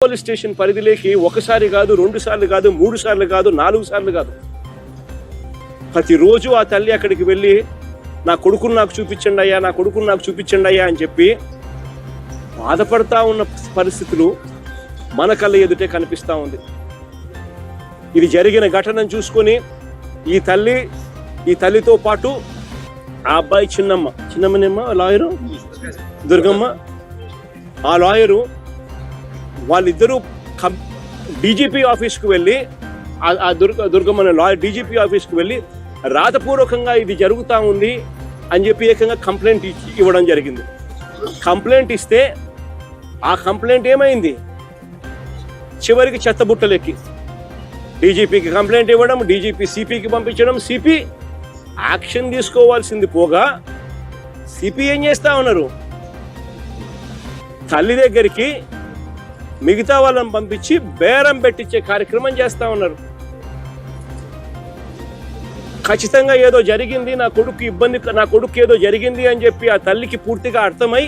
Police station పరిధిలోకి ఒకసారి కాదు, 2 సార్లు కాదు, 3 సార్లు కాదు, 4 సార్లు కాదు, ప్రతిరోజు ఆ తల్లి అక్కడికి వెళ్ళి నా కొడుకును నాకు చూపించండి అయ్యా, నా కొడుకును నాకు చూపించండి అయ్యా అని చెప్పి బాధపడతా ఉన్న పరిస్థితులు మన కళ్ళ ఎదుటే కనిపిస్తూ ఉంది. ఇది జరిగిన ఘటనను చూసుకొని ఈ తల్లితో పాటు ఆ అబ్బాయి చిన్నమ్మనేమ్మ లాయరు దుర్గమ్మ, ఆ లాయరు వాళ్ళిద్దరూ డీజీపీ ఆఫీస్కు వెళ్ళి ఆ దుర్గమ్మ లాయర్ డీజీపీ ఆఫీస్కు వెళ్ళి రాతపూర్వకంగా ఇది జరుగుతూ ఉంది అని చెప్పి ఏకంగా కంప్లైంట్ ఇవ్వడం జరిగింది. కంప్లైంట్ ఇస్తే ఆ కంప్లైంట్ ఏమైంది, చివరికి చెత్తబుట్టలెక్కి డీజీపీకి కంప్లైంట్ ఇవ్వడం, డీజీపీ సిపికి పంపించడం, సిపి యాక్షన్ తీసుకోవాల్సింది పోగా సిపి ఏం చేస్తా ఉన్నారు, తల్లి దగ్గరికి మిగతా వాళ్ళని పంపించి బేరం పెట్టించే కార్యక్రమం చేస్తా ఉన్నారు. ఖచ్చితంగా ఏదో జరిగింది, నా కొడుకు ఏదో జరిగింది అని చెప్పి ఆ తల్లికి పూర్తిగా అర్థమై